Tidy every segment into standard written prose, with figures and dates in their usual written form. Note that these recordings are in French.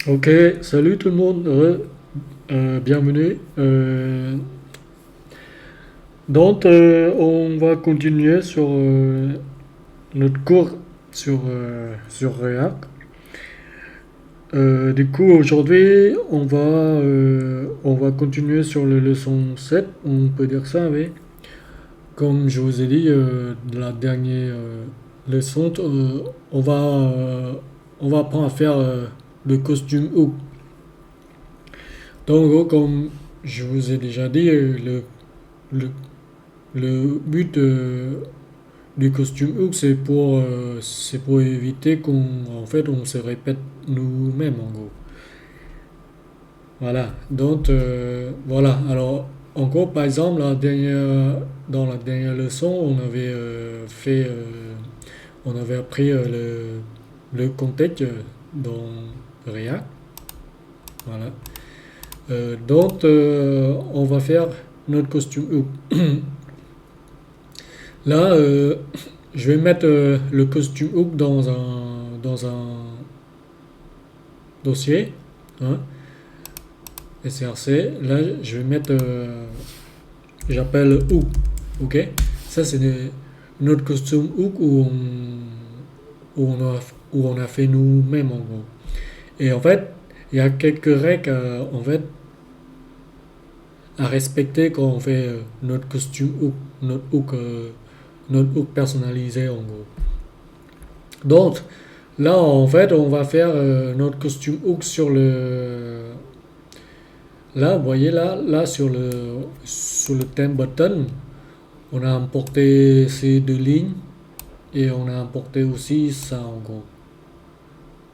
Ok, salut tout le monde, bienvenue. On va continuer sur notre cours sur React. Du coup, aujourd'hui, on va continuer sur la leçon 7, on peut dire ça, oui. Comme je vous ai dit, la dernière leçon, on va apprendre à faire le costume hook. Donc, en gros, comme je vous ai déjà dit, le, le but du costume hook, c'est pour éviter on se répète nous-mêmes, en gros. Voilà. Voilà. Alors, en gros, par exemple, dans la dernière leçon, on avait appris le contexte dans React. Voilà. On va faire notre costume hook. Là, je vais mettre le costume hook dans un dossier, hein, src. Là, je vais mettre, j'appelle hook, ok. Ça, c'est notre costume hook où on a fait nous-mêmes, en gros. Et en fait, il y a quelques règles à respecter quand on fait notre costume hook, notre hook personnalisé, en gros. Donc, là, en fait, on va faire notre costume hook sur le. Là, vous voyez là sur le thème button, on a importé ces deux lignes et on a importé aussi ça, en gros.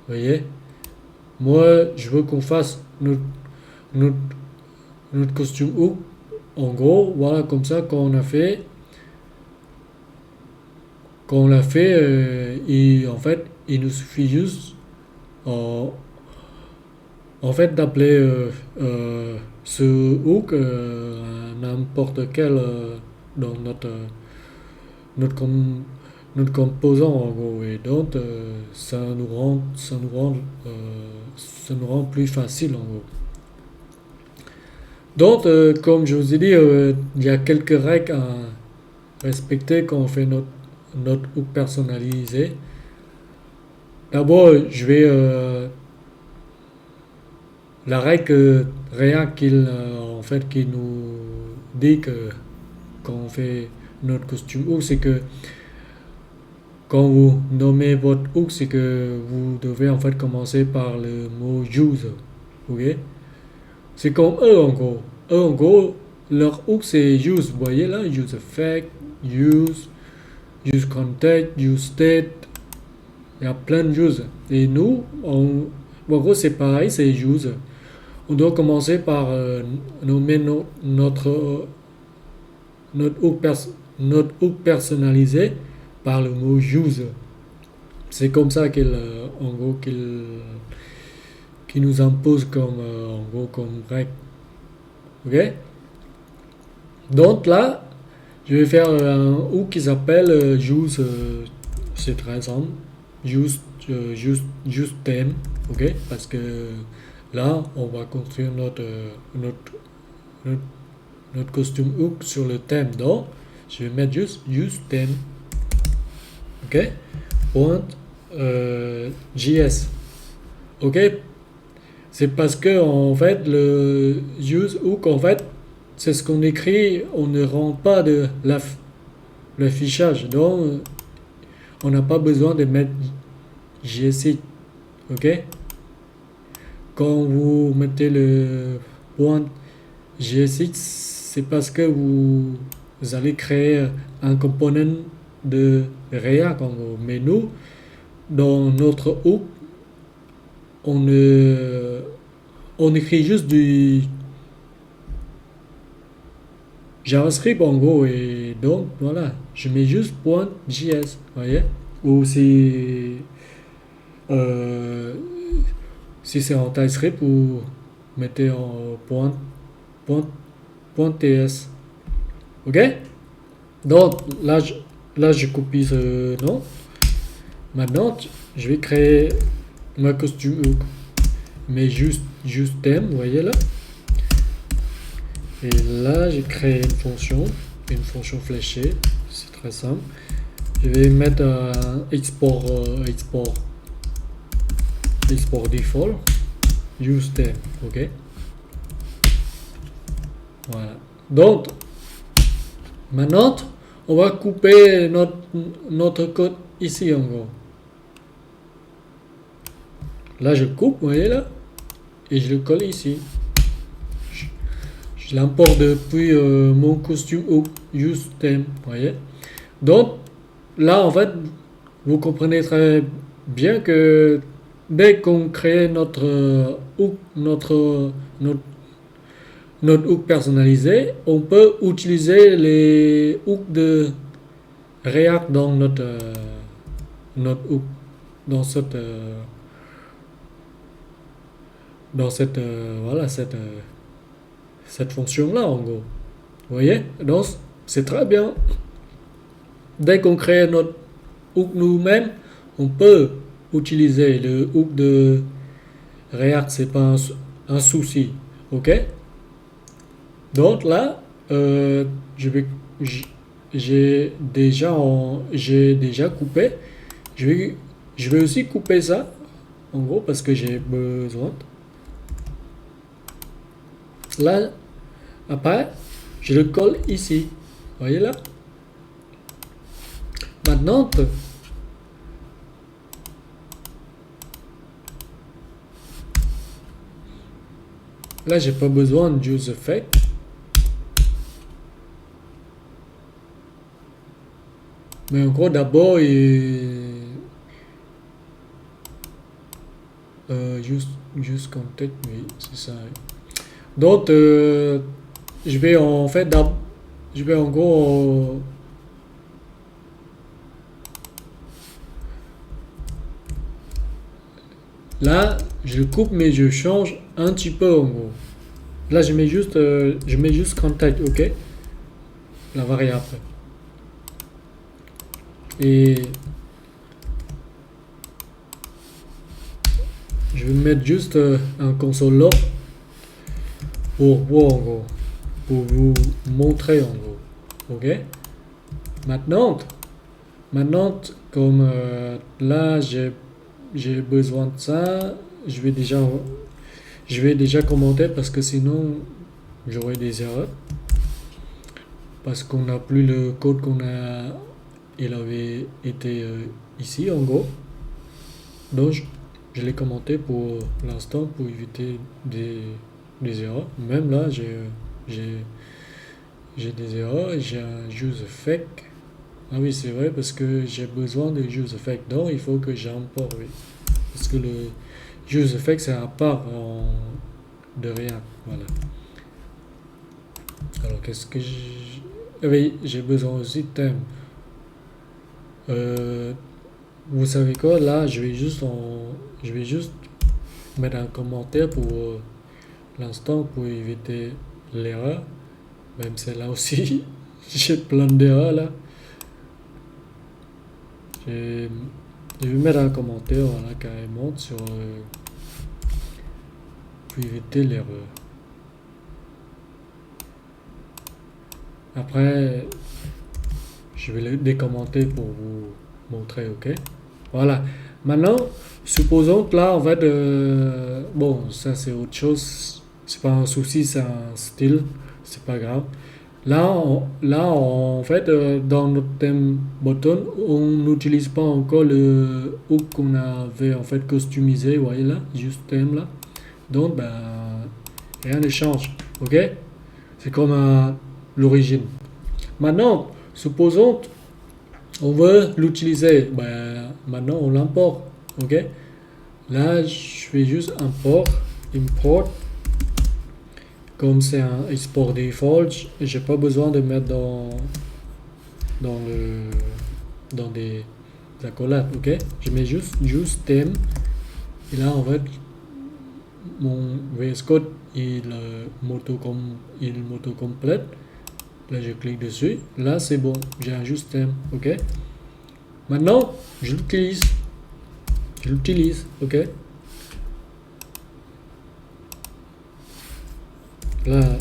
Vous voyez? Moi, je veux qu'on fasse notre, notre costume hook. En gros, voilà, comme ça, quand on l'a fait, en fait, il nous suffit juste euh, en fait, d'appeler ce hook n'importe quel dans notre, com- notre composant, en gros. Et donc, ça nous rend plus facile, en gros. Donc, comme je vous ai dit, il y a quelques règles à respecter quand on fait notre hook personnalisé. D'abord, la règle React en fait, qui nous dit que quand on fait notre costume hook, c'est que quand vous nommez votre hook, c'est que vous devez en fait commencer par le mot use. Ok? C'est comme eux en gros. Eux en gros, leur hook c'est use. Vous voyez là, use effect, use contact, use state. Il y a plein de use. Et nous, en gros, c'est pareil, c'est use. On doit commencer par nommer notre notre hook personnalisé par le mot use. C'est comme ça en gros, qu'il nous impose en gros, comme règle. Ok? Donc là, je vais faire un hook qui s'appelle use, c'est très simple, use theme, ok? Parce que là, on va construire notre, notre costume hook sur le thème. Donc, je vais mettre juste use theme, ok? Point JS, ok? C'est parce que en fait le use hook en fait c'est ce qu'on écrit, on ne rend pas l'affichage, donc on n'a pas besoin de mettre JS, ok? Quand vous mettez le point JS, c'est parce que vous allez créer un component de React en gros. Mais nous, dans notre hook, on, ne- on écrit juste du JavaScript en gros. Et donc, voilà, je mets juste .js, voyez? Ou euh, si c'est en TypeScript, vous mettez en point, point .ts. Ok? Donc, là, je copie ce nom. Maintenant, je vais créer ma costume hook. mets juste thème, vous voyez là. Et là, j'ai créé une fonction fléchée, c'est très simple. Je vais mettre un export default, use theme, ok. Voilà. Donc, maintenant, on va couper notre code ici en gros. Là, je coupe, vous voyez là, et je le colle ici. Je l'importe depuis mon costume hook use theme, vous voyez. Donc, là, en fait, vous comprenez très bien que dès qu'on crée notre hook, notre hook personnalisé, on peut utiliser les hooks de React dans notre hook, dans cette voilà cette fonction là en gros. Vous voyez, donc c'est très bien. Dès qu'on crée notre hook nous-mêmes, on peut utiliser le hook de React, c'est pas un souci, ok. Donc là, j'ai déjà coupé. Je vais aussi couper ça, en gros, parce que j'ai besoin. Là, après, je le colle ici. Vous voyez là. Maintenant, là, j'ai pas besoin de use effect. Mais en gros, d'abord, use context, oui, c'est ça. Donc, je vais en gros là, je le coupe, mais je change un petit peu en gros. Là, je mets juste contact, ok, la variable. Et je vais mettre juste un console log pour voir en gros, pour vous montrer en gros, ok. Maintenant comme là j'ai besoin de ça, je vais déjà commenter parce que sinon j'aurai des erreurs parce qu'on n'a plus le code il avait été ici en gros. Donc je l'ai commenté pour l'instant pour éviter des erreurs. Même là j'ai des erreurs. J'ai un use effect. Ah oui, c'est vrai parce que j'ai besoin de use effect. Donc il faut que j'importe, oui. Parce que le use effect c'est à part de rien. Voilà. Alors qu'est-ce que oui, j'ai besoin aussi de thème. Vous savez quoi, là je vais juste mettre un commentaire pour l'instant pour éviter l'erreur. Même celle-là aussi, j'ai plein d'erreurs là. Je vais mettre un commentaire voilà, carrément sur pour éviter l'erreur. Après, je vais le décommenter pour vous montrer, ok. Voilà. Maintenant, supposons que là, en fait, bon, ça c'est autre chose. C'est pas un souci, c'est un style. C'est pas grave. Là, en fait, dans notre thème button, on n'utilise pas encore le hook qu'on avait en fait customisé. Vous voyez là, juste thème là. Donc, ben, rien ne change, ok. C'est comme à l'origine. Maintenant, supposons on veut l'utiliser, ben, maintenant on l'importe, ok. Là je fais juste import, comme c'est un export default, j'ai pas besoin de mettre dans des accolades, ok. Je mets juste use theme et là en fait mon VS Code il m'auto-complète. Là je clique dessus, là c'est bon, j'ai un juste thème, ok. Maintenant je l'utilise, ok. Là,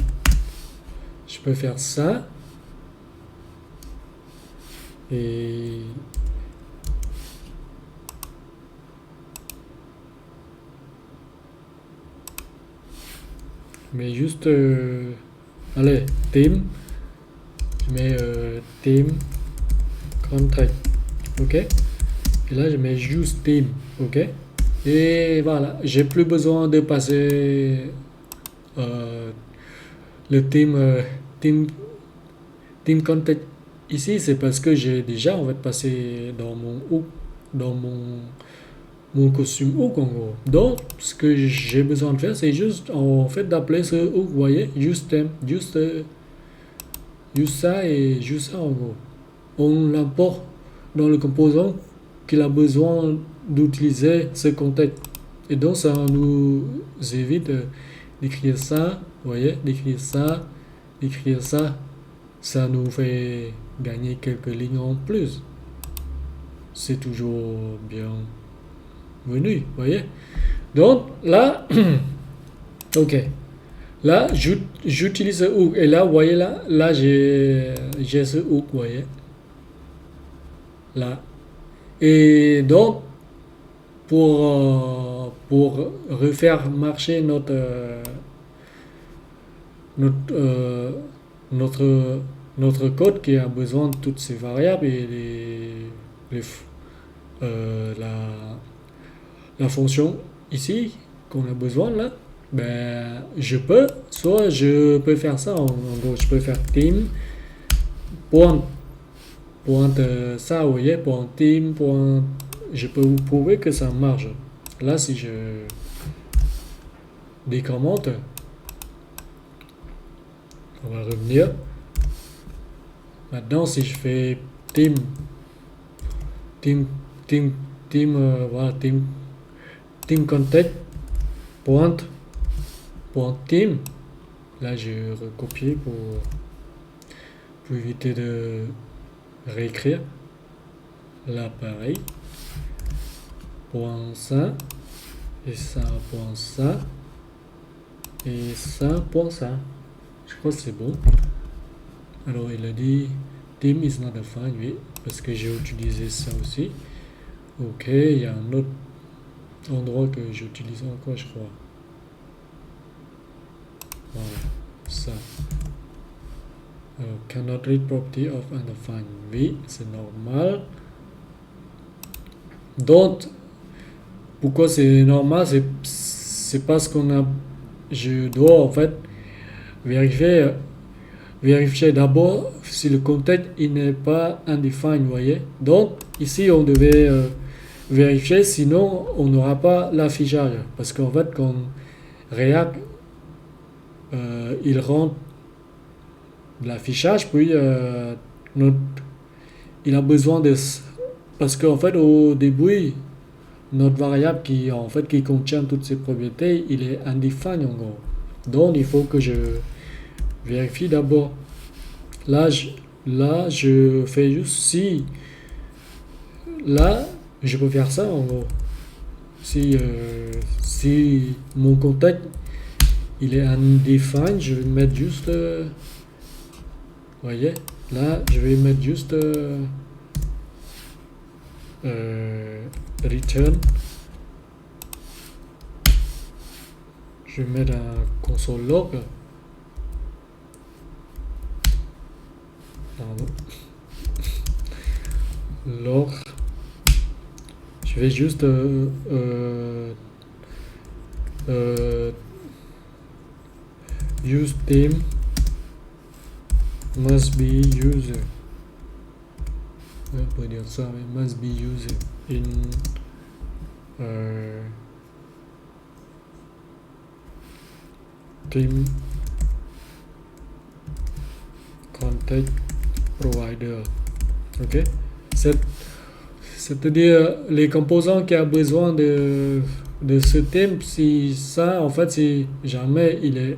je peux faire ça. Et mais juste allez, theme, je mets theme contact, ok, et là je mets juste theme, ok, et voilà, j'ai plus besoin de passer euh, le theme theme contact ici. C'est parce que j'ai déjà en fait passé dans mon hook, dans mon costume hook en gros. Donc, ce que j'ai besoin de faire, c'est juste en fait d'appeler ce hook, vous voyez, juste thème, juste ça et juste ça en gros. On l'importe dans le composant qu'il a besoin d'utiliser ce contexte. Et donc, ça nous évite d'écrire ça, vous voyez, d'écrire ça, d'écrire ça. Ça nous fait gagner quelques lignes en plus. C'est toujours bienvenu, vous voyez. Donc, là, ok. Là, j'utilise ce hook. Et là, vous voyez, là j'ai ce hook, vous voyez. Là. Et donc, pour refaire marcher notre, notre, notre code qui a besoin de toutes ces variables et les, la fonction ici qu'on a besoin là, ben soit je peux faire ça en gros, je peux faire team point ça, vous voyez, point team point, je peux vous prouver que ça marche. Là, si je décommente, on va revenir. Maintenant, si je fais team, team, voilà, team contact, point team, là, je recopier pour éviter de réécrire. Là, pareil. Point ça, et ça, point ça, et ça, point ça. Je crois que c'est bon. Alors, il a dit team is not defined, oui, parce que j'ai utilisé ça aussi. Ok, il y a un autre endroit que j'utilise encore, je crois. Voilà, ça. Alors, cannot read property of undefined. Oui, c'est normal. Donc, pourquoi c'est normal? C'est parce qu'on a. Je dois en fait vérifier d'abord si le contexte il n'est pas undefined, vous voyez. Donc, ici, on devait vérifier, sinon on n'aura pas l'affichage. Parce qu'en fait, quand React il rend l'affichage, puis il a besoin de. Parce qu'en fait, au début, notre variable qui contient toutes ces propriétés, il est undefined en gros. Donc, il faut que je vérifie d'abord. Là, je fais juste si. Là, je peux faire ça en gros. Si mon contact il est undefined, je vais mettre juste. Voyez, là, je vais mettre juste return. Je vais mettre un console log. Pardon. Log. Je vais juste use theme must be user. On peut dire ça, mais must be user in theme contact provider. Ok, c'est-à-dire les composants qui a besoin de ce thème, si ça en fait si jamais il est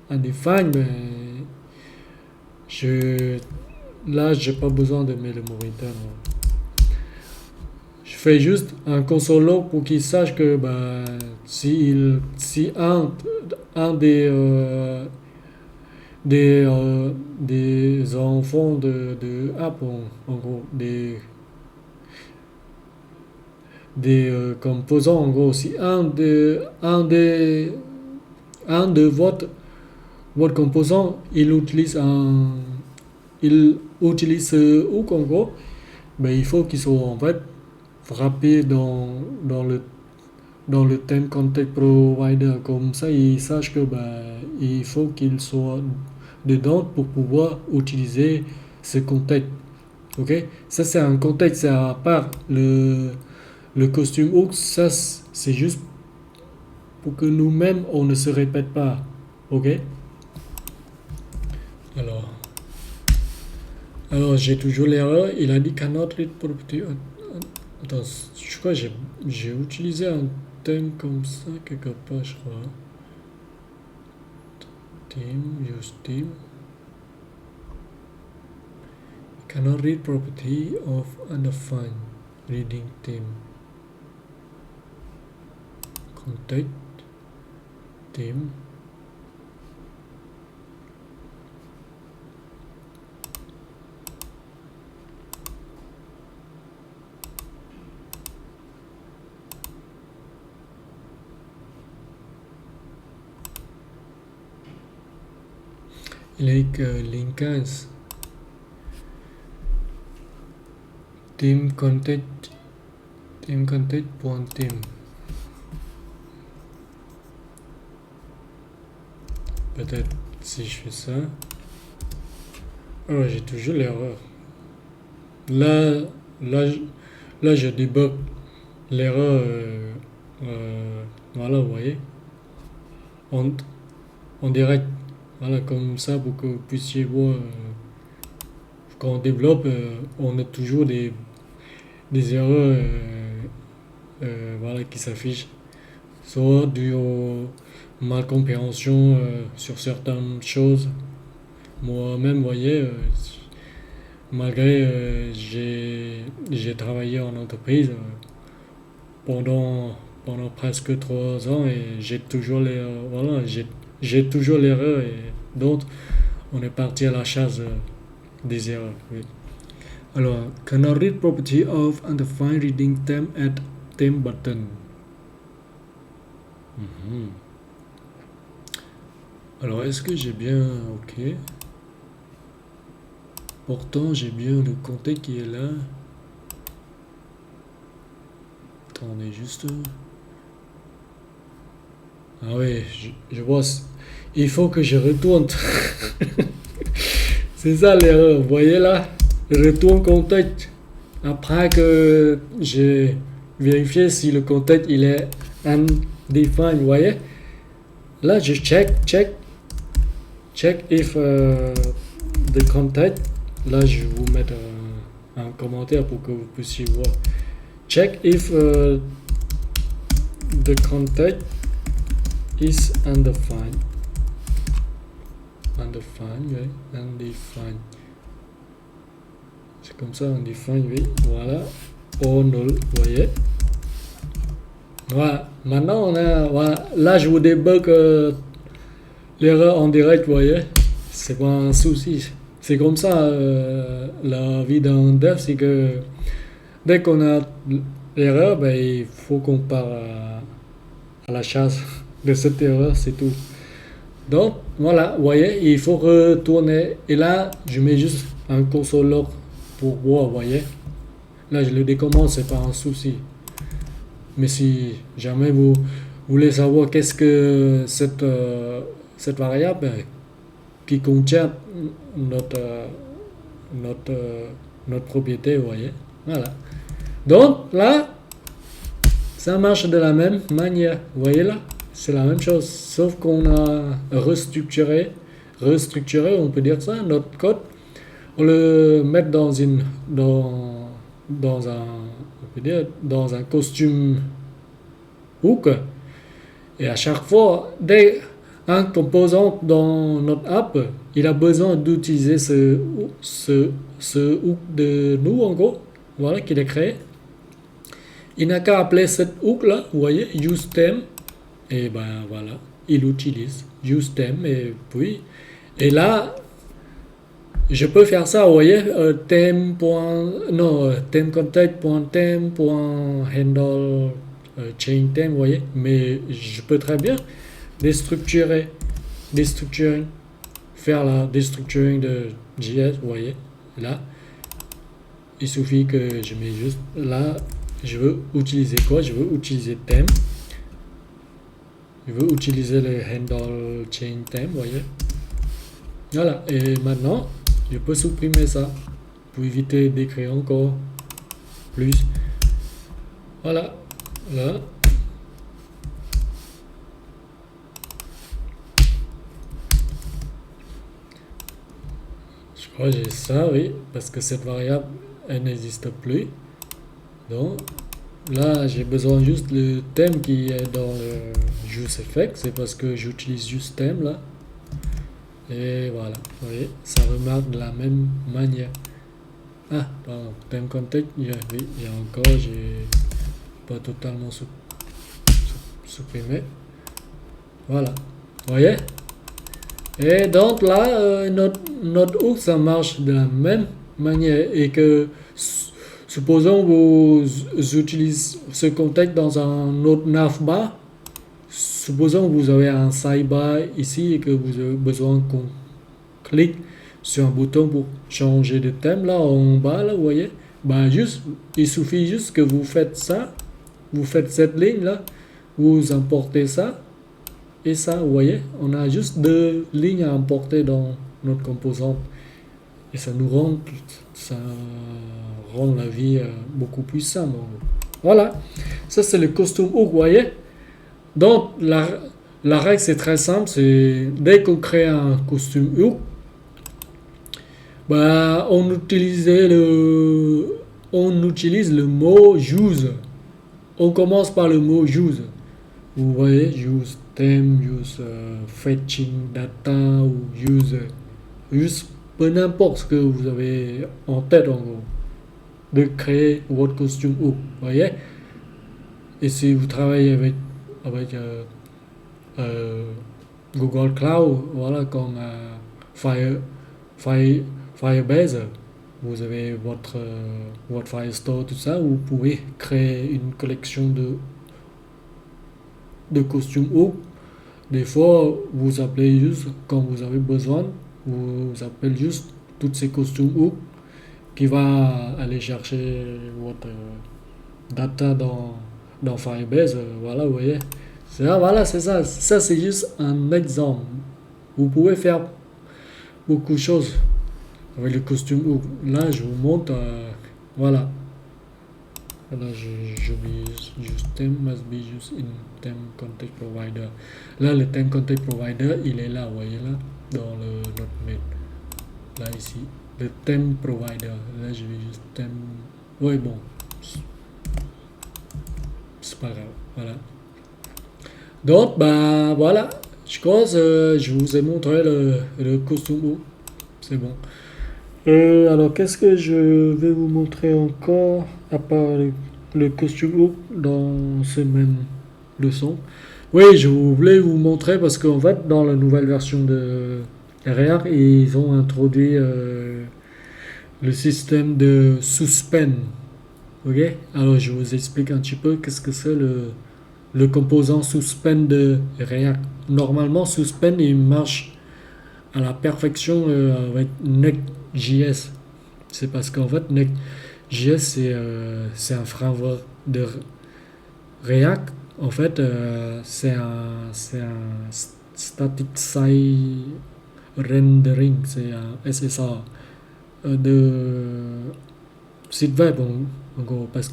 undefined, ben là j'ai pas besoin de mettre le moniteur. Je fais juste un console log pour qu'il sache que ben, si un des enfants de Apple, en gros, des composants, en gros, si un de votre composant, il utilise ce hook, en gros, ben, il faut qu'il soit, en fait, frappé dans le thème contact provider. Comme ça, il sache que ben, il faut qu'il soit dedans pour pouvoir utiliser ce contact. Ok? Ça, c'est un contexte, c'est à part le costume hook. Ça, c'est juste pour que nous-mêmes, on ne se répète pas. Ok? Alors, alors j'ai toujours l'erreur. Il a dit cannot read property. Attends, je crois que j'ai utilisé un thème comme ça quelque part, je crois. Theme, use theme. Cannot read property of undefined reading theme. Contact theme. Like linkers theme contact point theme. Peut-être si je fais ça. Oh, j'ai toujours l'erreur. Là, là, je débug l'erreur. Voilà, vous voyez. En direct. Voilà, comme ça, pour que vous puissiez voir. Quand on développe, on a toujours des erreurs voilà, qui s'affichent. Soit dû aux malcompréhension sur certaines choses. Moi-même, vous voyez, malgré j'ai travaillé en entreprise pendant presque 3 ans et j'ai toujours voilà, j'ai toujours l'erreur et donc on est parti à la chasse des erreurs. Oui. Alors, cannot read property of undefined reading theme at theme button. Alors, est-ce que j'ai bien... Ok. Pourtant, j'ai bien le contexte qui est là. Attendez juste... Ah oui, je vois... Il faut que je retourne. C'est ça l'erreur, vous voyez là? Retourne contexte. Après que j'ai vérifié si le contexte il est undefined, vous voyez? Là, je check if the contact. Là, je vais vous mettre un commentaire pour que vous puissiez voir. Check if the contact is undefined. Undefined, oui. Undefined. C'est comme ça, undefined, oui. Voilà. Or null, vous voyez. Voilà. Maintenant, on a... Voilà. Là, je vous débug l'erreur en direct, vous voyez. C'est pas un souci. C'est comme ça, la vie d'un dev, c'est que dès qu'on a l'erreur, ben, il faut qu'on part à la chasse de cette erreur, c'est tout. Donc, voilà, vous voyez, il faut retourner. Et là, je mets juste un console log pour voir, vous voyez. Là, je le décommande, c'est pas un souci. Mais si jamais vous voulez savoir qu'est-ce que cette variable qui contient notre propriété, vous voyez. Voilà. Donc, là, ça marche de la même manière. Vous voyez là? C'est la même chose, sauf qu'on a restructuré, on peut dire ça, notre code. On le met dans un costume hook. Et à chaque fois, dès un composant dans notre app, il a besoin d'utiliser ce hook de nous, en gros, voilà, qu'il a créé. Il n'a qu'à appeler cette hook là, vous voyez, use theme, Et ben voilà, il utilise use thème et puis, et là, je peux faire ça, vous voyez, thème point, non, thème contact point thème point handle chain thème, vous voyez, mais je peux très bien déstructurer, déstructuring, faire la déstructuring de JS, vous voyez, là, il suffit que je mets juste là, je veux utiliser quoi? Je veux utiliser thème, je veux utiliser le handle chain thème, vous voyez, voilà, et maintenant, je peux supprimer ça pour éviter d'écrire encore plus. Voilà, là. Je crois que j'ai ça, oui, parce que cette variable, elle n'existe plus. Donc, là, j'ai besoin juste le thème qui est dans le useEffect, c'est parce que j'utilise juste thème là. Et voilà, vous voyez, ça remarque de la même manière. Ah, pardon, thème contact, oui, il y a encore, j'ai pas totalement supprimé. Voilà, vous voyez? Et donc là, notre hook, ça marche de la même manière. Et que, supposons vous utilisez ce contexte dans un autre navbar. Supposons que vous avez un sidebar ici et que vous avez besoin qu'on clique sur un bouton pour changer de thème là en bas, là, vous voyez. Ben juste, il suffit juste que vous faites ça, vous faites cette ligne là, vous importez ça et ça, vous voyez. On a juste deux lignes à importer dans notre composante et ça rend la vie beaucoup plus simple. Voilà, ça c'est le custom hook, vous voyez. Donc la règle c'est très simple, c'est dès qu'on crée un custom hook, bah, on utilise le mot use. On commence par le mot use. Vous voyez, use theme, use fetching data ou use peu n'importe ce que vous avez en tête en gros de créer votre costume hook. Vous voyez. Et si vous travaillez avec Google Cloud, voilà, comme Firebase, vous avez votre Firestore, tout ça, vous pouvez créer une collection de costumes hook. Des fois, vous appelez juste, quand vous avez besoin, vous appelez juste toutes ces costumes hook qui va aller chercher votre data dans Firebase. Voilà, vous voyez. Voilà, c'est ça. Ça, c'est juste un exemple. Vous pouvez faire beaucoup de choses avec le costume hook. Là, je vous montre. Voilà. Là, je use theme must be used in theme context provider. Là, le theme context provider, il est là, vous voyez là, dans le notepad. Là, ici, le theme provider. Là, je vais juste theme. Oui, bon. C'est pas grave. Voilà. Donc, bah, voilà. Je pense je vous ai montré le costume hook. C'est bon. Alors, qu'est-ce que je vais vous montrer encore, à part le costume hook dans ces mêmes leçons? Oui, je voulais vous montrer parce qu'en fait, dans la nouvelle version de React, ils ont introduit le système de suspend. Ok? Alors, je vous explique un petit peu qu'est-ce que c'est le composant suspend de React. Normalement, suspend, il marche à la perfection avec Next.js. C'est parce qu'en fait, Next.js, c'est un framework de React. En fait, c'est un static site rendering, c'est un SSR de site web en gros, parce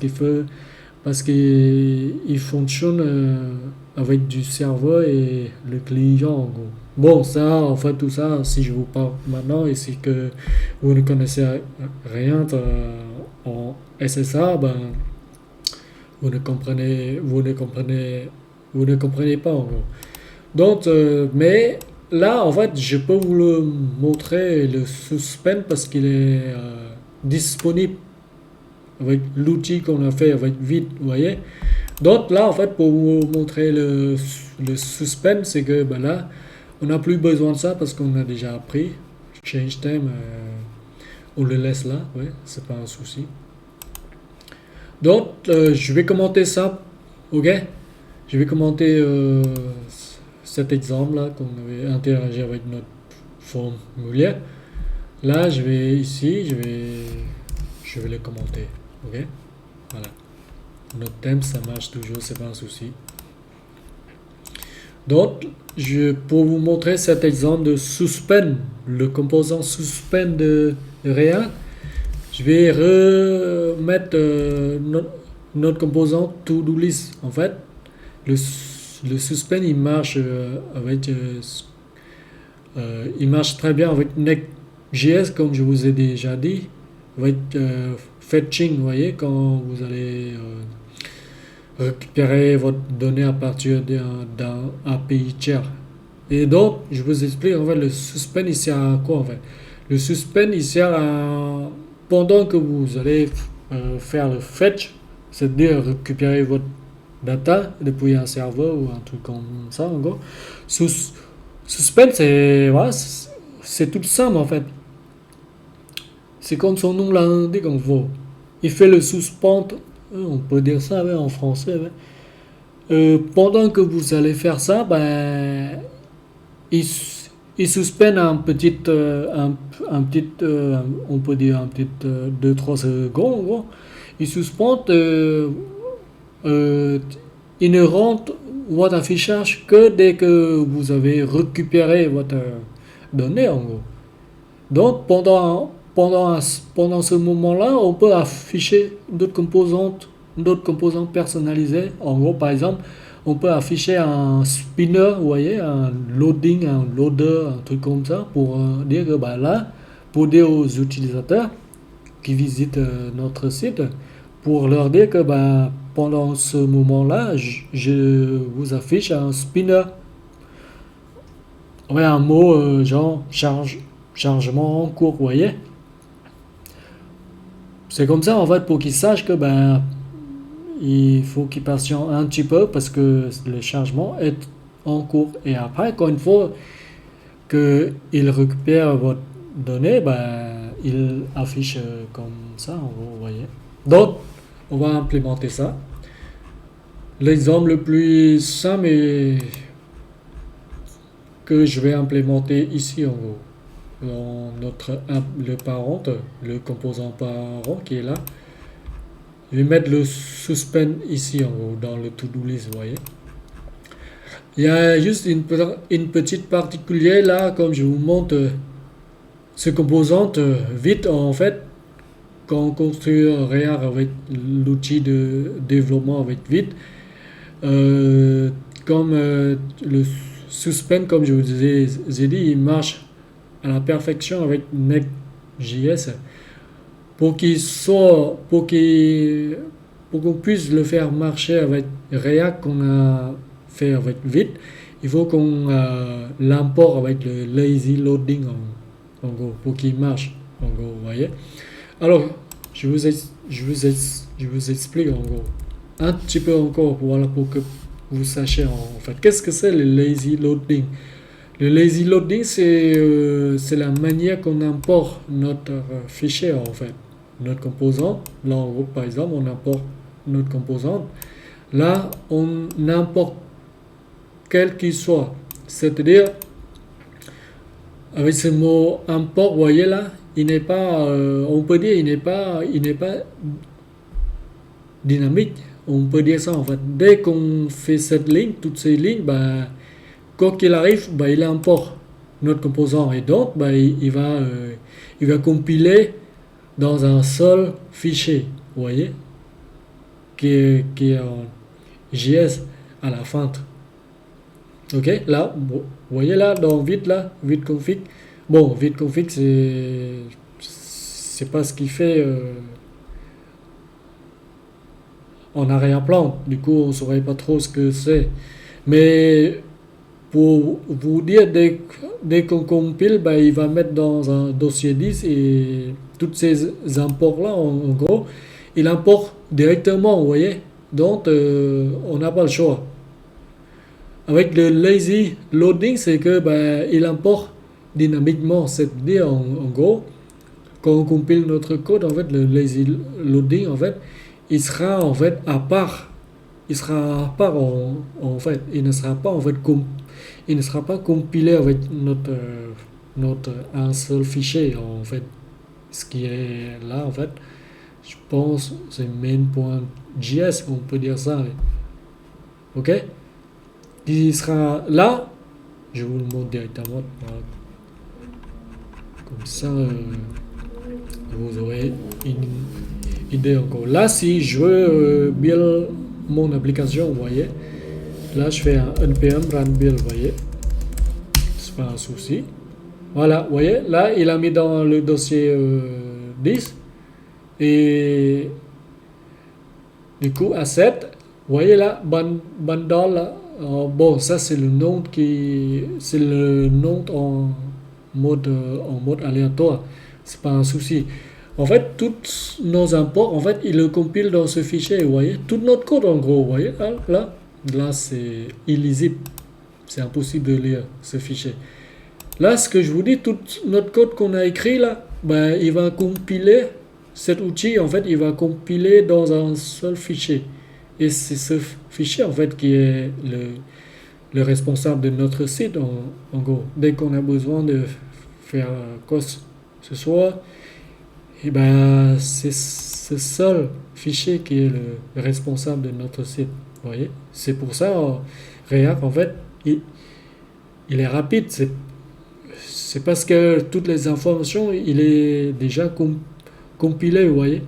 qu'il fonctionne avec du serveur et le client en gros. Bon, ça, en fait, tout ça, si je vous parle maintenant et si que vous ne connaissez rien en SSA, ben, vous ne comprenez pas en gros. Donc, mais là, en fait, je peux vous le montrer, le suspend, parce qu'il est disponible avec l'outil qu'on a fait avec Vite, vous voyez. Donc là, en fait, pour vous montrer le suspense, c'est que ben là, on n'a plus besoin de ça parce qu'on a déjà appris. Change theme, on le laisse là, ouais, c'est pas un souci. Donc, je vais commenter ça, ok? Je vais commenter cet exemple-là qu'on avait interagi avec notre formulaire. Là, je vais ici, je vais le commenter, ok? Voilà. Notre thème, ça marche toujours, c'est pas un souci. Donc, pour vous montrer cet exemple de suspend, le composant suspend de React, je vais remettre notre composant to-do list. En fait, le suspend, il marche il marche très bien avec Next.js, comme je vous ai déjà dit, avec fetching, vous voyez, quand vous allez récupérer votre donnée à partir d'un API tiers. Et donc, je vous explique, en fait, le suspend, il sert à quoi, en fait? Le suspend, il sert à, pendant que vous allez faire le fetch, c'est-à-dire récupérer votre data depuis un serveur ou un truc comme ça, en gros. Suspend, c'est voilà, c'est tout simple, en fait. C'est comme son nom l'indique, en gros. Il fait le suspend, on peut dire ça ouais, en français. Ouais. Pendant que vous allez faire ça, ben, il, il suspend un petit, on peut dire un petit 2-3 secondes. En gros. Il suspend, euh, il ne rentre votre affichage que dès que vous avez récupéré votre donnée, en gros. Donc, pendant ce moment-là, on peut afficher d'autres composantes personnalisées. En gros, par exemple, on peut afficher un spinner, vous voyez, un loading, un loader, un truc comme ça, pour dire que bah, là, pour dire aux utilisateurs qui visitent notre site, pour leur dire que bah, pendant ce moment-là, je vous affiche un spinner. Ouais, un mot genre chargement en cours, vous voyez. C'est comme ça en fait pour qu'ils sachent que ben il faut qu'ils patientent un petit peu parce que le chargement est en cours. Et après, quand une fois qu'il récupère votre donnée, ben il affiche comme ça, vous voyez. Donc, on va implémenter ça. L'exemple le plus simple est que je vais implémenter ici en gros. Dans le parent, le composant parent qui est là. Je vais mettre le suspend ici en haut dans le to-do list, vous voyez. Il y a juste une petite particulière là, comme je vous montre ce composant vite en fait. Quand on construit React avec l'outil de développement avec vite, comme le suspend, comme je vous ai dit, il marche à la perfection avec Next.js. Pour qu'on puisse le faire marcher avec React qu'on a fait avec Vite, il faut qu'on l'importe avec le lazy loading en gros pour qu'il marche en gros, vous voyez. Alors je vous explique en gros un petit peu encore voilà pour que vous sachiez en fait qu'est-ce que c'est le lazy loading. Le lazy loading, c'est la manière qu'on importe notre fichier en fait, notre composant. Là, en gros, par exemple, on importe notre composante. Là, on importe quel qu'il soit. C'est-à-dire, avec ce mot import, vous voyez là, il n'est pas, on peut dire, il n'est pas dynamique. On peut dire ça en fait. Dès qu'on fait cette ligne, toutes ces lignes, ben, quoi qu'il arrive, bah, il importe notre composant et donc bah, il va compiler dans un seul fichier, vous voyez, qui est en JS à la fin. Ok, là, vous voyez là, dans vite config. Bon, vite config, c'est pas ce qu'il fait en arrière-plan. Du coup, on saurait pas trop ce que c'est. Mais pour vous dire, dès qu'on compile, ben, il va mettre dans un dossier 10 et tous ces imports-là, en gros, il importe directement, vous voyez. Donc, on n'a pas le choix. Avec le lazy loading, c'est que il importe dynamiquement. C'est-à-dire, en gros, quand on compile notre code, en fait, le lazy loading, en fait, il sera en fait à part. Il sera à part en fait. Il ne sera pas en fait il ne sera pas compilé avec notre un seul fichier en fait. Ce qui est là en fait, je pense c'est main.js, on peut dire ça. Ok? Il sera là. Je vous le montre directement. Voilà. Comme ça, vous aurez une idée encore. Là, si je veux build mon application, vous voyez, là, je fais un npm run build, vous voyez, c'est pas un souci. Voilà, vous voyez, là, il a mis dans le dossier 10 et du coup, asset, vous voyez là, bundle, là, bon, ça c'est le nom en mode aléatoire, c'est pas un souci. En fait, tous nos imports, en fait, il le compile dans ce fichier, vous voyez, tout notre code en gros, vous voyez, là c'est illisible, c'est impossible de lire ce fichier. Là, ce que je vous dis, tout notre code qu'on a écrit là, il va compiler, cet outil, en fait, il va compiler dans un seul fichier. Et c'est ce fichier, en fait, qui est le responsable de notre site, en gros. Dès qu'on a besoin de faire quoi que ce soit, et c'est ce seul fichier qui est le responsable de notre site. Vous voyez? C'est pour ça, React, en fait, il est rapide. C'est parce que toutes les informations, il est déjà compilé, vous voyez.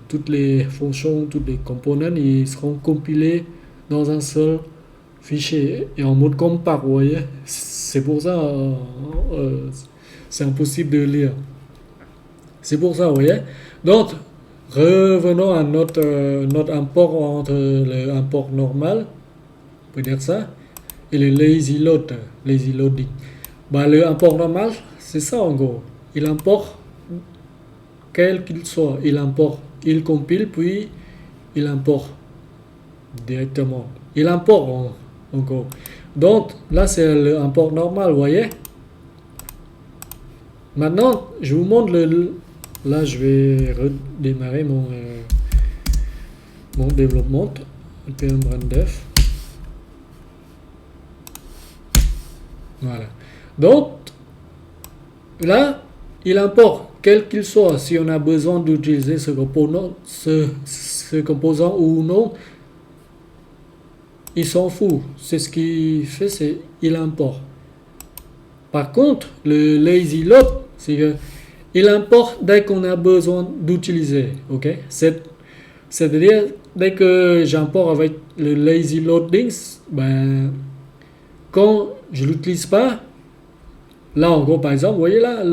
Toutes les fonctions, tous les composants, ils seront compilés dans un seul fichier et en mode compare, vous voyez. C'est pour ça, c'est impossible de lire. C'est pour ça, vous voyez. Donc, revenons à notre import entre le import normal, on peut dire ça, et le lazy loading. Le import normal, c'est ça en gros. Il importe quel qu'il soit. Il compile, puis il importe directement. Il importe en gros. Donc là, c'est le import normal, vous voyez. Maintenant, je vous montre là, je vais redémarrer mon développement. npm run dev. Voilà. Donc, là, il importe, quel qu'il soit, si on a besoin d'utiliser ce composant ou non, il s'en fout. C'est ce qu'il fait, c'est il importe. Par contre, le lazy load, c'est que il importe dès qu'on a besoin d'utiliser. Ok? C'est-à-dire, dès que j'importe avec le lazy loading, quand je l'utilise pas, là en gros par exemple, vous voyez là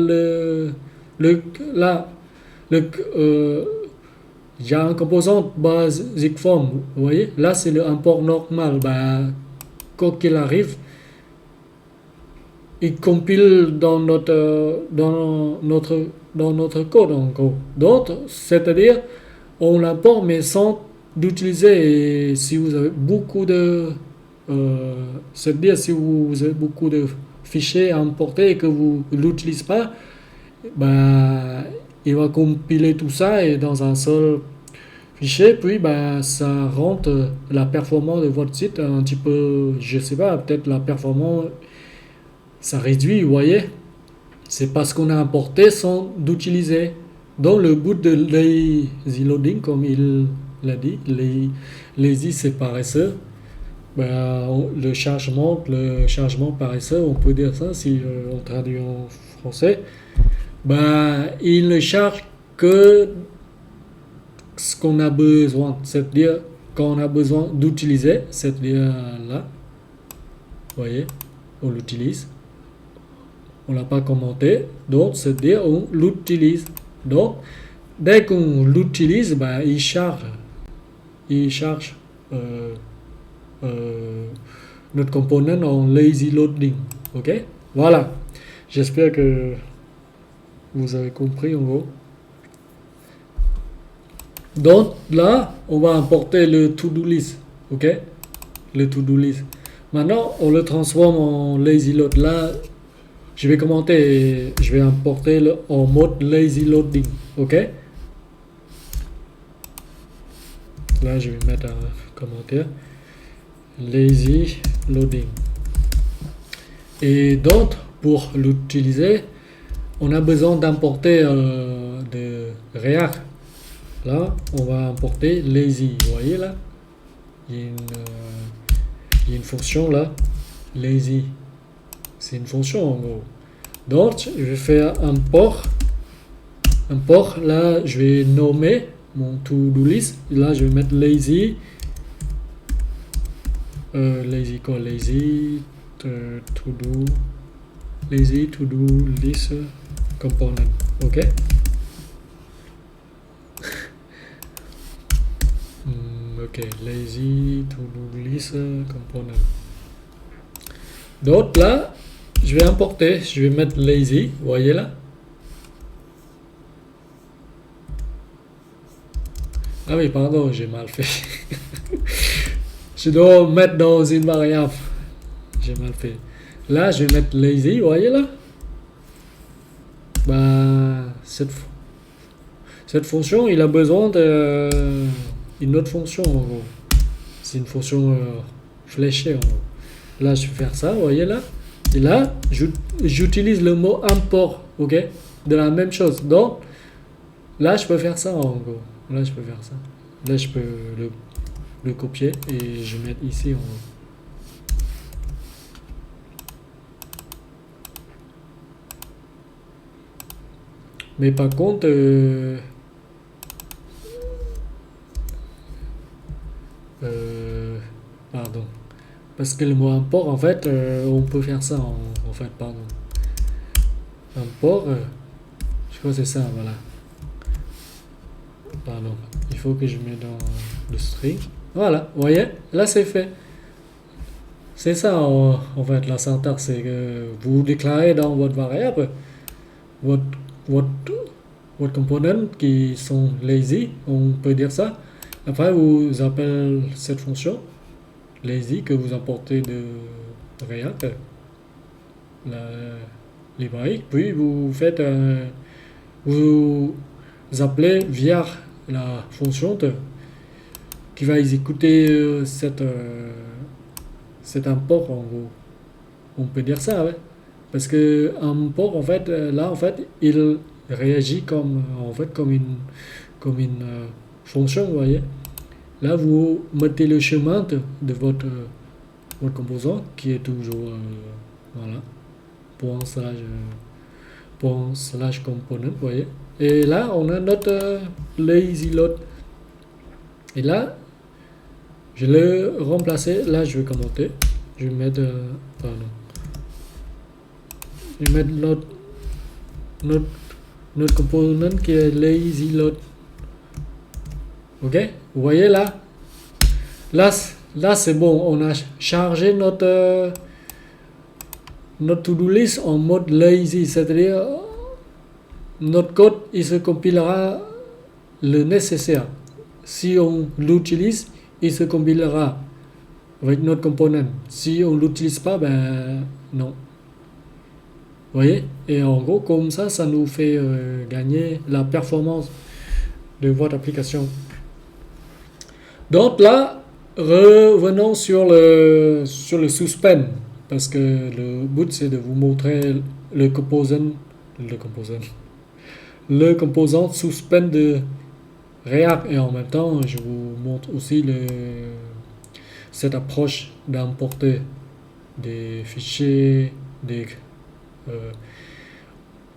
il y a un composant basic form, vous voyez, là c'est le import normal. Quoi qu'il arrive, il compile dans notre code en gros. Donc, c'est-à-dire on l'importe mais sans d'utiliser. Et si vous avez beaucoup de c'est-à-dire si vous avez beaucoup de fichiers à importer et que vous ne l'utilisez pas, il va compiler tout ça et dans un seul fichier, puis ça rend la performance de votre site un petit peu, je sais pas, peut-être la performance ça réduit, vous voyez. C'est parce qu'on a importé sans d'utiliser. Donc le but de lazy loading, comme il l'a dit, lazy c'est paresseux. Le chargement paresseux, on peut dire ça si on traduit en français. Il ne charge que ce qu'on a besoin, c'est-à-dire quand on a besoin d'utiliser, c'est-à-dire là, vous voyez, on l'utilise. On l'a pas commenté, donc c'est-à-dire on l'utilise. Donc dès qu'on l'utilise, il charge notre component en lazy loading. Ok, voilà. J'espère que vous avez compris en gros. Donc là, on va importer le to-do list. Ok? Le to-do list. Maintenant, on le transforme en lazy load. Là, je vais commenter et je vais importer en mode lazy loading. Ok? Là, je vais mettre un commentaire. Lazy loading. Et donc, pour l'utiliser, on a besoin d'importer de React. Là, on va importer lazy. Vous voyez là, il y a une fonction là, lazy. C'est une fonction en gros. Donc, je vais faire import. Import, là, je vais nommer mon to-do list. Là, je vais mettre lazy. Lazy quoi? Lazy to-do. Lazy to-do list component. Ok? Ok, lazy to-do list component. Donc là, je vais importer, je vais mettre lazy, vous voyez là. Ah oui, pardon, j'ai mal fait. Je dois mettre dans une variable. J'ai mal fait. Là, je vais mettre lazy, vous voyez là. Bah, cette fonction, il a besoin d'une autre fonction en gros. C'est une fonction fléchée en gros. Là, je vais faire ça, vous voyez là. Et là, j'utilise le mot import, ok, de la même chose. Donc, là, je peux faire ça en gros. Là, je peux faire ça. Là, je peux le copier et je vais mettre ici en gros. Mais par contre, pardon. Parce que le mot import, en fait, on peut faire ça en fait, pardon. Import, je crois que c'est ça, voilà. Pardon. Il faut que je mette dans le string. Voilà, vous voyez, là c'est fait. C'est ça en fait la syntaxe, c'est que vous déclarez dans votre variable votre, votre, votre component qui sont lazy, on peut dire ça. Après vous appelez cette fonction lazy que vous importez de React, la librairie, puis vous faites vous appelez via la fonction qui va exécuter cet import en gros. On peut dire ça, ouais. Parce que import en fait là en fait il réagit comme une fonction, vous voyez. Là vous mettez le chemin de votre composant qui est toujours voilà point slash component, vous voyez. Et là on a notre lazy load. Et là je l'ai remplacé. Là je vais commenter. Je vais mettre pardon. Je vais mettre notre component qui est lazy load. Ok, vous voyez là. Là c'est bon. On a chargé notre to-do list en mode lazy, c'est-à-dire notre code il se compilera le nécessaire. Si on l'utilise, il se compilera avec notre component. Si on l'utilise pas, ben non. Vous voyez? Et en gros, comme ça nous fait gagner la performance de votre application. Donc là, revenons sur le suspend. Parce que le but, c'est de vous montrer le composant suspend de React. Et en même temps, je vous montre aussi cette approche d'importer des fichiers,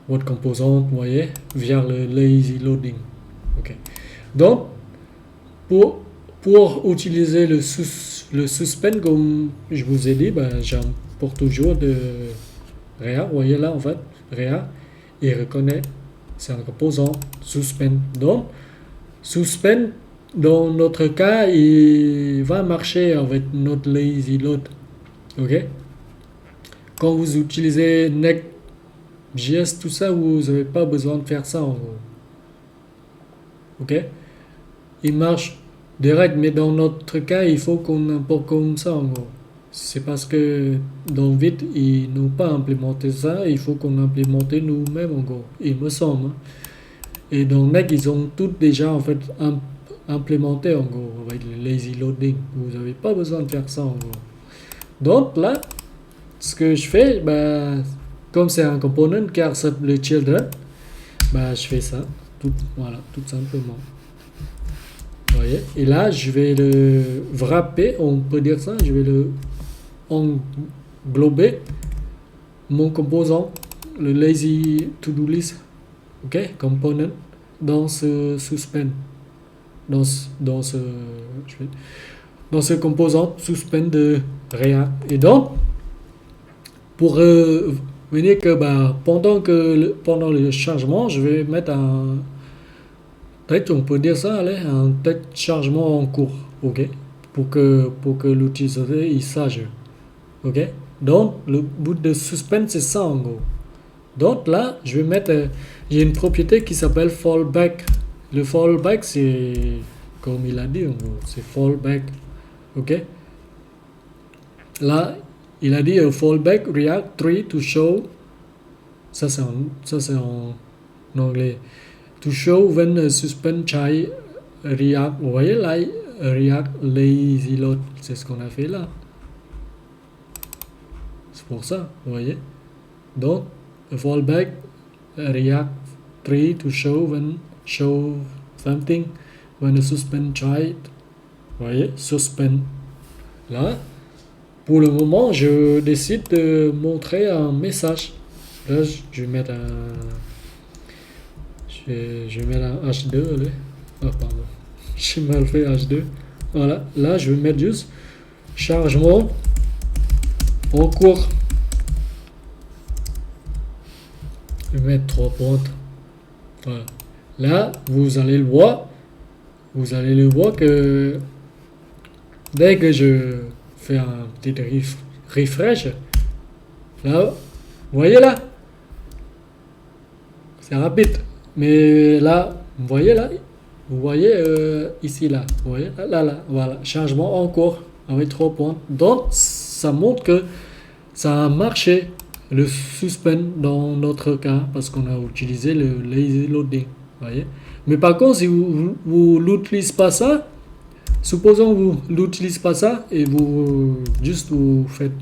votre composant, vous voyez, via le lazy loading. Ok. Donc, pour utiliser le suspend, comme je vous ai dit, ben, j'importe toujours de React. Vous voyez là, en fait, React, il reconnaît, c'est un composant suspend. Donc, suspend, dans notre cas, il va marcher avec notre lazy load. Ok. Quand vous utilisez Next.js, tout ça, vous n'avez pas besoin de faire ça en gros. Ok. il marche direct, mais dans notre cas, il faut qu'on importe comme ça en gros. C'est parce que dans Vite, ils n'ont pas implémenté ça, il faut qu'on implémente nous-mêmes en gros, il me semble, hein. Et dans Next, ils ont tout déjà en fait implémenté en gros avec le lazy loading. Vous n'avez pas besoin de faire ça en gros. Donc là, ce que je fais, bah, comme c'est un component qui accepte le children, bah, je fais ça, voilà, tout simplement. Vous voyez? Et là, je vais le wrapper, on peut dire ça, je vais le englober mon composant, le lazy to-do list, ok, component, dans ce suspend, dans ce composant suspend de React. Et donc, pour venir que bah, pendant le chargement, je vais mettre peut-être on peut dire ça, allez, un peut-être chargement en cours, ok, pour que l'utilisateur il sache, ok. Donc le bout de suspend c'est ça en gros. Donc là, je vais mettre, j'ai une propriété qui s'appelle fallback. Le fallback c'est comme il a dit en gros, c'est fallback, ok. Là, il a dit fallback react 3 to show, ça c'est en anglais. To show when suspend child react, vous voyez là, react lazy load, c'est ce qu'on a fait là. C'est pour ça, vous voyez. Donc, fallback react 3 to show something when a suspend child, vous voyez, suspend. Là, pour le moment, je décide de montrer un message. Là, je vais mettre je vais mettre un H2, allez. Ah, pardon. J'ai mal fait H2. Voilà. Là, je vais mettre juste chargement en cours. Je vais mettre 3 pointes. Voilà. Là, vous allez le voir. Vous allez le voir que dès que je fais un petit refresh, là, vous voyez là, c'est rapide. Mais là, vous voyez ici là, vous voyez là, voilà, changement en cours avec 3 points. Donc, ça montre que ça a marché le suspend dans notre cas parce qu'on a utilisé le lazy loading, vous voyez. Mais par contre, si vous n'utilisez pas ça, supposons que vous n'utilisez pas ça et vous faites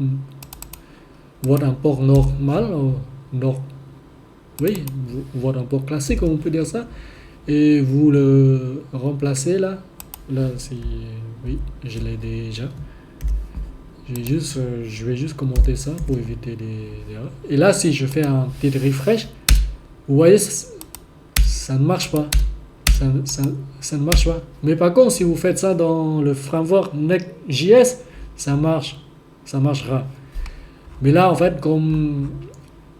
votre import normal, oui, votre import classique, on peut dire ça, et vous le remplacez là, oui, je l'ai déjà. Je vais juste commenter ça pour éviter des erreurs. Et là, si je fais un petit refresh, vous voyez, ça ne marche pas. Ça ne marche pas. Mais par contre, si vous faites ça dans le framework Next.js, ça marchera. Mais là, en fait, comme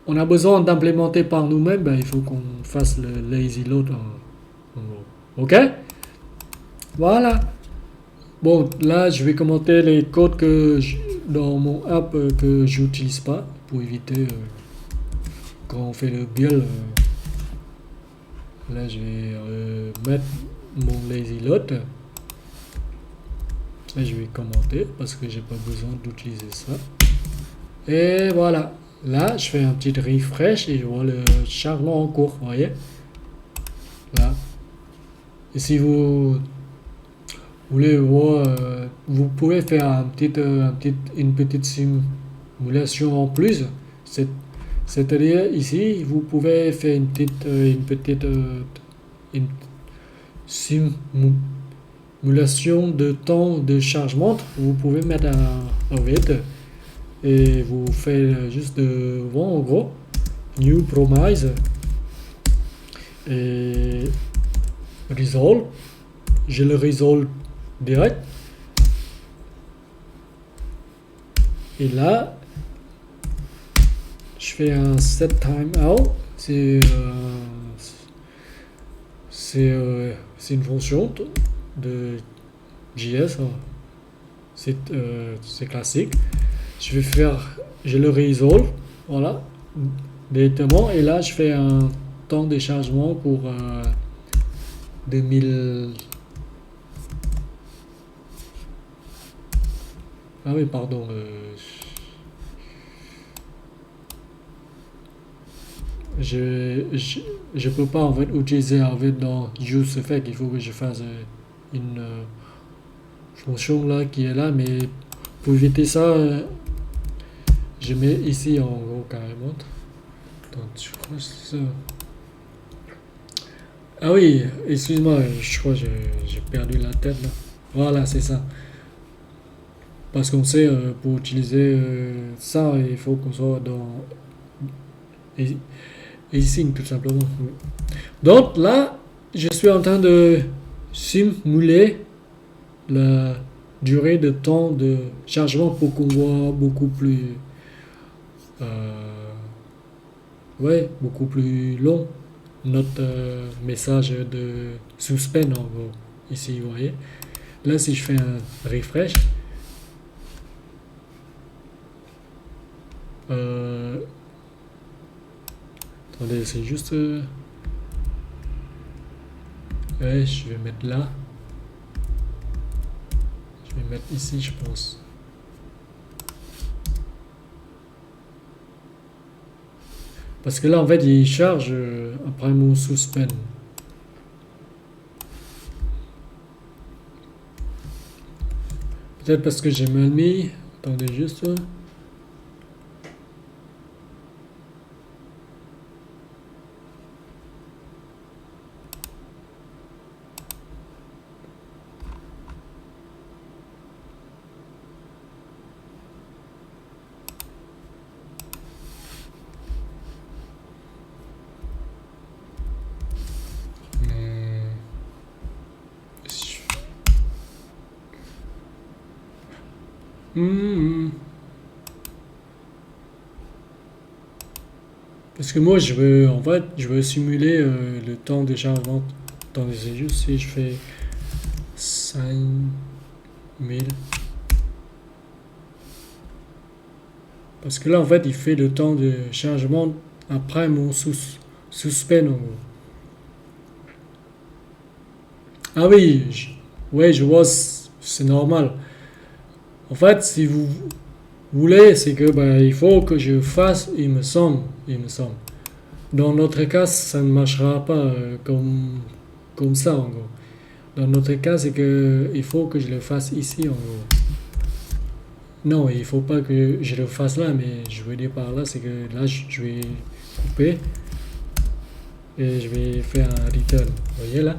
on a besoin d'implémenter par nous-mêmes, ben, il faut qu'on fasse le lazy load en gros. Ok? Voilà. Bon, là, je vais commenter les codes dans mon app que j'utilise pas pour éviter quand on fait le build. Là, je vais mettre mon lazy load. Là, je vais commenter parce que j'ai pas besoin d'utiliser ça. Et voilà. Là, je fais un petit refresh et je vois le chargement en cours. Vous voyez? Là. Et si vous voulez voir, vous pouvez faire une petite simulation en plus. C'est-à-dire ici, vous pouvez faire une petite simulation de temps de chargement. Vous pouvez mettre un vide et vous faites juste devant en gros new promise et resolve. Je le resolve direct et là je fais un set timeout. C'est une fonction de JS, c'est classique. Je le resolve, voilà, directement, et là je fais un temps de chargement pour 2000 Ah oui, pardon. Je peux pas en fait utiliser en fait dans Use Effect. Il faut que je fasse une fonction là qui est là, mais pour éviter ça, je mets ici en gros carrément. Donc, je crois que c'est ça. Ah oui, excuse-moi, je crois que j'ai perdu la tête là. Voilà, c'est ça. Parce qu'on sait, pour utiliser ça, il faut qu'on soit dans ici tout simplement. Oui. Donc là, je suis en train de simuler la durée de temps de chargement pour qu'on voit beaucoup plus, euh, ouais, beaucoup plus long notre message de suspend en gros. Ici, vous voyez. Là, si je fais un refresh, euh, attendez, c'est juste, ouais, je vais mettre là, je vais mettre ici, je pense. Parce que là, en fait, il charge après mon suspend. Peut-être parce que j'ai mal mis. Attendez juste. Hmm. Parce que moi, je veux, en fait, je veux simuler le temps de chargement. Attendez, c'est juste si je fais 5000. Parce que là, en fait, il fait le temps de chargement après mon suspend en gros. Ah oui, ouais, je vois, c'est normal. En fait, si vous voulez, c'est que ben, il faut que je fasse, il me semble. Dans notre cas, ça ne marchera pas comme ça en gros. Dans notre cas, c'est que il faut que je le fasse ici en gros. Non, il faut pas que je le fasse là, mais je veux dire par là, c'est que là, je vais couper et je vais faire un return. Vous voyez là?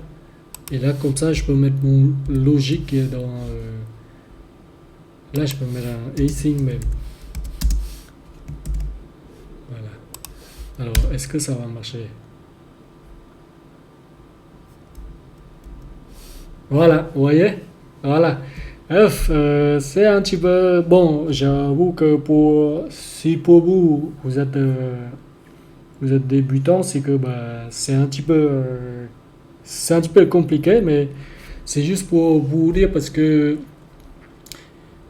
Et là, comme ça, je peux mettre mon logique qui est dans. Là, je peux mettre un async même. Voilà. Alors, est-ce que ça va marcher? Voilà, vous voyez? Voilà. Bref, c'est un petit peu. Bon, j'avoue que si pour vous, vous êtes débutant, c'est que bah, c'est un petit peu compliqué, mais c'est juste pour vous dire parce que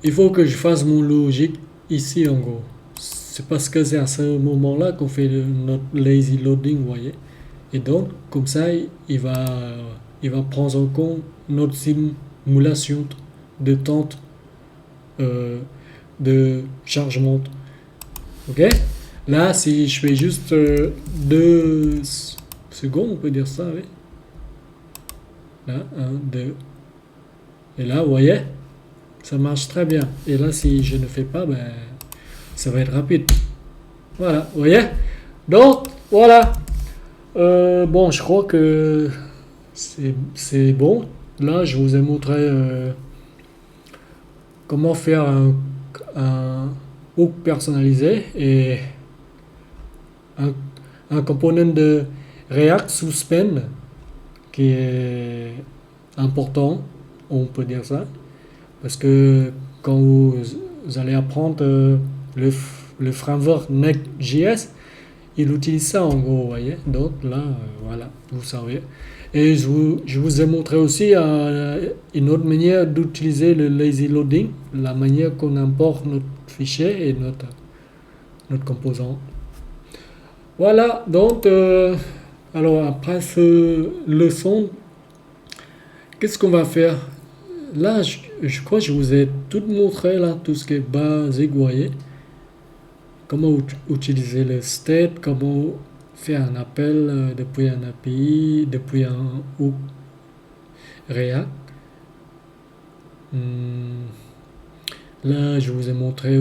il faut que je fasse mon logique ici en gros. C'est parce que c'est à ce moment-là qu'on fait notre lazy loading, vous voyez. Et donc, comme ça, il va prendre en compte notre simulation de temps euh, de chargement. Ok? Là, si je fais juste 2 secondes, on peut dire ça, oui. Là, un, deux. Et là, vous voyez, ça marche très bien. Et là, si je ne fais pas, ben, ça va être rapide. Voilà, vous voyez? Donc, voilà. Bon, je crois que c'est bon. Là, je vous ai montré comment faire un hook personnalisé et un, un component de React Suspend qui est important, on peut dire ça, parce que quand vous allez apprendre le framework Next.js, il utilise ça en gros, vous voyez. Donc là, voilà, vous savez. Et je vous ai montré aussi une autre manière d'utiliser le lazy loading, la manière qu'on importe notre fichier et notre composant. Voilà, donc, alors après ce leçon, qu'est-ce qu'on va faire? là, je crois que je vous ai tout montré, là, tout ce qui est basique, vous voyez. Comment utiliser le state, comment faire un appel depuis un API, depuis un hook React. Hmm, Là, je vous ai montré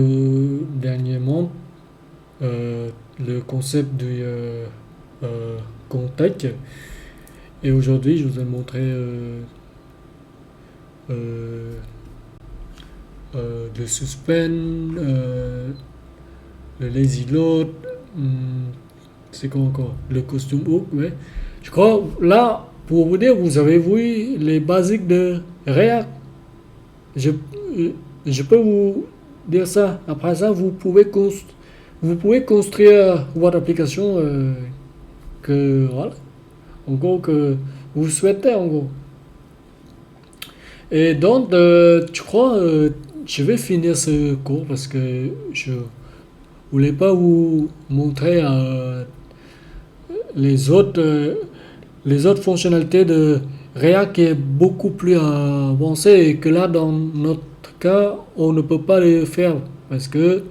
dernièrement le concept du contact. Et aujourd'hui, je vous ai montré euh, le suspend, le lazy load, c'est quoi encore? Le costume hook, ouais. Je crois, là, pour vous dire, vous avez vu les basiques de React. Je, je peux vous dire ça. Après ça, vous pouvez construire votre application que, voilà, en gros, que vous souhaitez, en gros. Et donc, je crois, je vais finir ce cours parce que je voulais pas vous montrer les autres, euh, les autres fonctionnalités de React qui est beaucoup plus avancée et que là, dans notre cas, on ne peut pas les faire parce que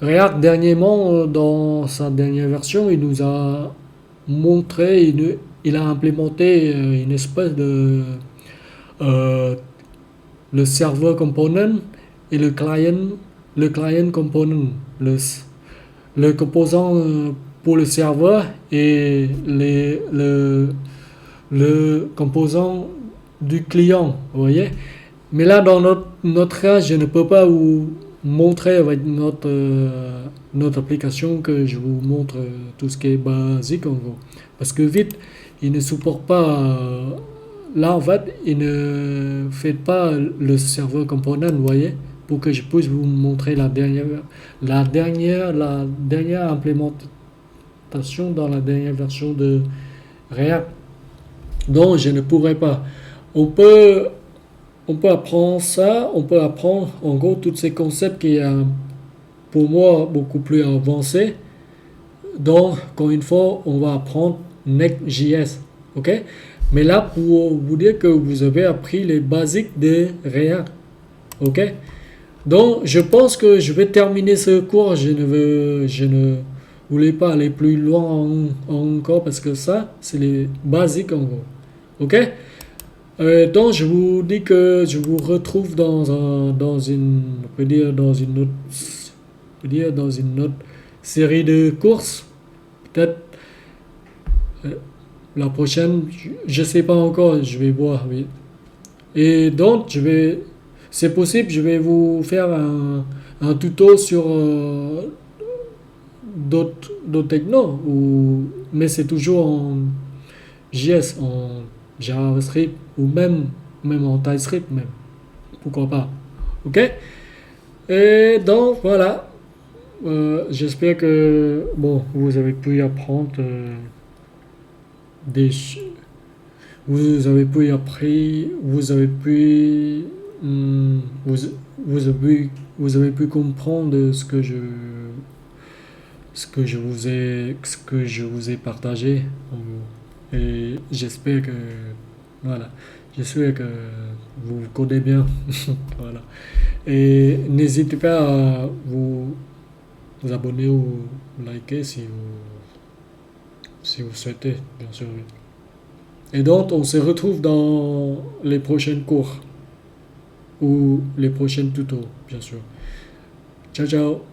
React, dernièrement, dans sa dernière version, il nous a montré, il a implémenté une espèce de euh, le server component et le client component, le composant pour le serveur et le composant du client, vous voyez. Mais là, dans notre cas, je ne peux pas vous montrer avec notre application que je vous montre tout ce qui est basique en gros. Parce que vite, il ne supporte pas. Là, en fait, il ne fait pas le serveur component, vous voyez, pour que je puisse vous montrer la dernière implémentation dans la dernière version de React. Donc, je ne pourrais pas. On peut on peut apprendre ça, on peut apprendre en gros tous ces concepts qui sont pour moi beaucoup plus avancés. Donc, encore une fois, on va apprendre Next.js. Ok? Mais là, pour vous dire que vous avez appris les basiques de React. Ok? Donc, je pense que je vais terminer ce cours. Je ne voulais pas aller plus loin encore parce que ça, c'est les basiques en gros. Ok? Donc, je vous dis que je vous retrouve dans une, on peut dire dans une autre série de courses. Peut-être euh, la prochaine, je sais pas encore, je vais voir. Oui. Et donc, c'est possible, je vais vous faire un tuto sur d'autres technos, mais c'est toujours en JS, en JavaScript ou même en TypeScript même. Pourquoi pas. Ok? Et donc voilà. J'espère que bon, vous avez pu apprendre des vous avez pu vous, vous avez pu comprendre ce que je vous ai partagé en gros. Et j'espère que voilà, j'espère que vous vous connaissez bien. Voilà. Et n'hésitez pas à vous abonner ou liker si vous souhaitez, bien sûr. Oui. Et donc, on se retrouve dans les prochains cours ou les prochains tutos, bien sûr. Ciao, ciao.